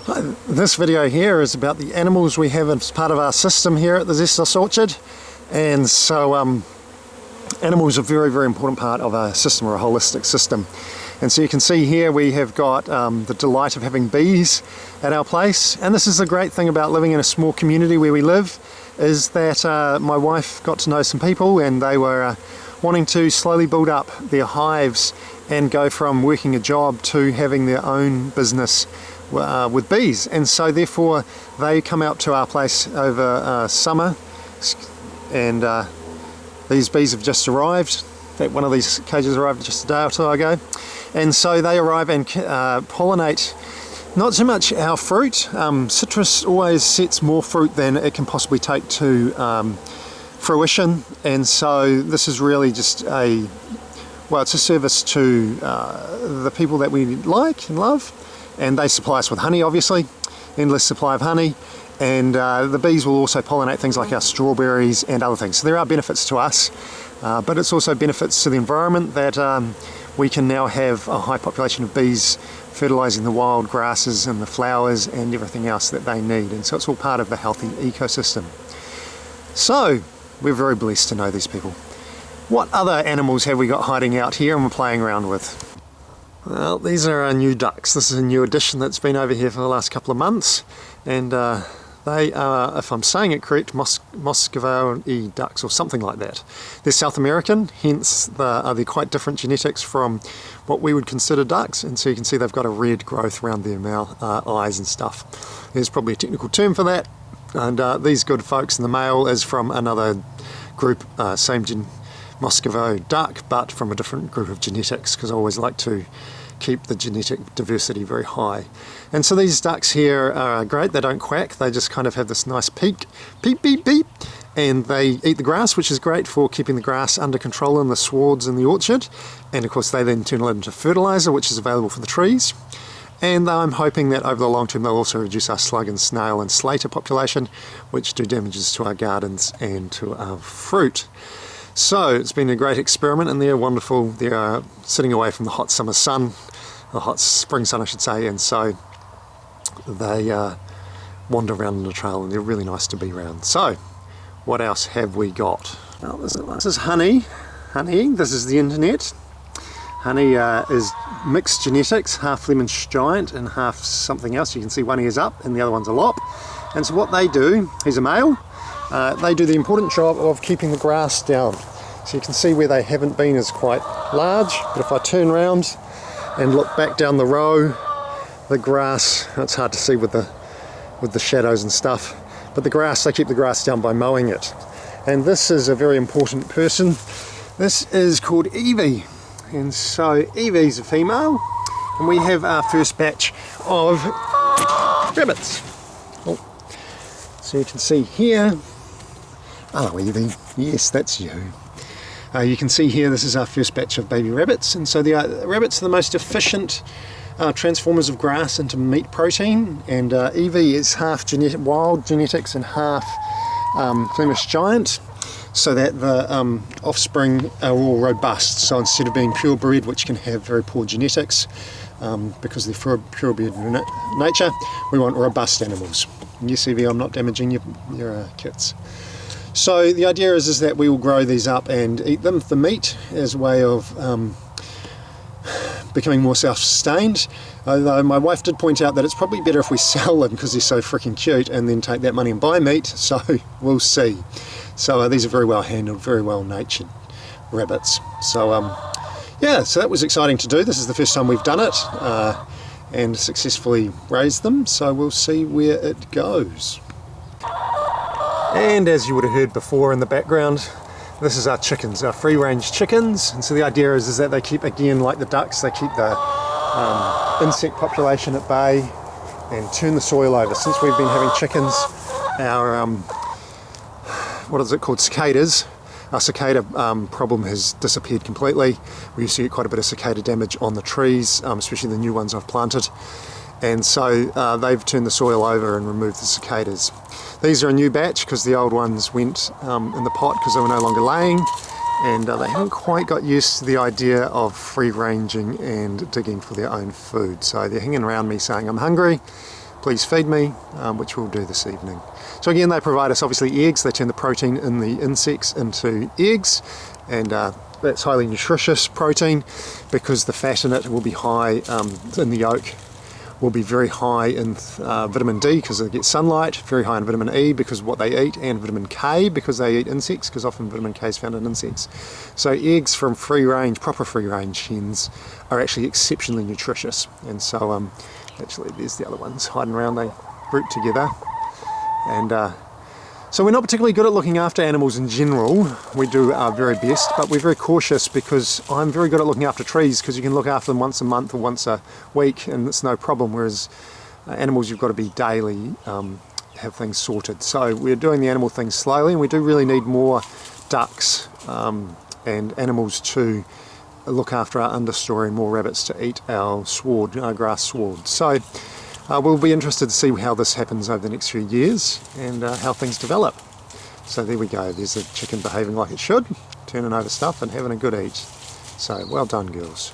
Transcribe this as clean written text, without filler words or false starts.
This video here is about the animals we have as part of our system here at the Zestos Orchard, and so animals are a very, very important part of our system, or a holistic system. And so you can see here we have got the delight of having bees at our place, and this is the great thing about living in a small community where we live, is that my wife got to know some people and they were wanting to slowly build up their hives and go from working a job to having their own business with bees. And so therefore they come out to our place over summer, and these bees have just arrived. In fact, one of these cages arrived just a day or two ago, and so they arrive and pollinate not so much our fruit. Citrus always sets more fruit than it can possibly take to fruition, and so this is really just it's a service to the people that we like and love, and they supply us with honey, obviously, endless supply of honey, and the bees will also pollinate things like our strawberries and other things. So there are benefits to us, but it's also benefits to the environment that we can now have a high population of bees fertilizing the wild grasses and the flowers and everything else that they need, and so it's all part of the healthy ecosystem. So we're very blessed to know these people. What other animals have we got hiding out here and we're playing around with? Well, these are our new ducks. This is a new addition that's been over here for the last couple of months, and they are, if I'm saying it correct, Muscovy ducks or something like that. They're South American, hence they're quite different genetics from what we would consider ducks, and so you can see they've got a red growth around their mouth, eyes and stuff. There's probably a technical term for that, and these good folks, and the male is from another group, same Muscovy duck, but from a different group of genetics, because I always like to keep the genetic diversity very high. And so these ducks here are great. They don't quack, they just kind of have this nice peak, beep beep beep, and they eat the grass, which is great for keeping the grass under control in the swards in the orchard, and of course they then turn it into fertilizer, which is available for the trees. And I'm hoping that over the long term they'll also reduce our slug and snail and slater population, which do damages to our gardens and to our fruit. So it's been a great experiment, and they're wonderful. They're sitting away from the hot summer sun, the hot spring sun I should say, and so they wander around on the trail, and they're really nice to be around. So what else have we got? Well, this is honey. This is the internet. Honey is mixed genetics, half Flemish giant and half something else. You can see one ear's up and the other one's a lop. And so what they do, he's a male, they do the important job of keeping the grass down. So you can see where they haven't been is quite large, but if I turn around and look back down the row, the grass, it's hard to see with the shadows and stuff, but the grass, they keep the grass down by mowing it. And this is a very important person. This is called Evie, and so Evie's a female, and we have our first batch of rabbits. Oh. So you can see here, hello Evie, yes that's you. You can see here this is our first batch of baby rabbits, and so the rabbits are the most efficient transformers of grass into meat protein, and Evie is half wild genetics and half Flemish giant, so that the offspring are all robust. So instead of being purebred, which can have very poor genetics because they're purebred in nature, we want robust animals. And yes Evie, I'm not damaging your kits. So the idea is that we will grow these up and eat them for meat as a way of becoming more self-sustained. Although my wife did point out that it's probably better if we sell them because they're so freaking cute and then take that money and buy meat, so we'll see. So these are very well handled, very well natured rabbits. So yeah, so that was exciting to do. This is the first time we've done it and successfully raised them, so we'll see where it goes. And as you would have heard before in the background, this is our chickens, our free-range chickens. And so the idea is that they keep, again, like the ducks, they keep the insect population at bay and turn the soil over. Since we've been having chickens, our, what is it called, cicadas, our cicada problem has disappeared completely. We used to get quite a bit of cicada damage on the trees, especially the new ones I've planted. And so they've turned the soil over and removed the cicadas. These are a new batch because the old ones went in the pot because they were no longer laying, and they haven't quite got used to the idea of free ranging and digging for their own food. So they're hanging around me saying, I'm hungry, please feed me, which we'll do this evening. So again, they provide us obviously eggs. They turn the protein in the insects into eggs, and that's highly nutritious protein because the fat in it will be high in the yolk, will be very high in vitamin D because they get sunlight, very high in vitamin E because of what they eat, and vitamin K because they eat insects, because often vitamin K is found in insects. So eggs from free range, proper free range hens are actually exceptionally nutritious. And so actually there's the other ones hiding around, they group together. And so we're not particularly good at looking after animals in general. We do our very best, but we're very cautious because I'm very good at looking after trees, because you can look after them once a month or once a week and it's no problem, whereas animals you've got to be daily, have things sorted. So we're doing the animal thing slowly, and we do really need more ducks and animals to look after our understory, and more rabbits to eat our sward, our grass sward. So we'll be interested to see how this happens over the next few years and how things develop. So there we go, there's a chicken behaving like it should, turning over stuff and having a good eat. So well done, girls.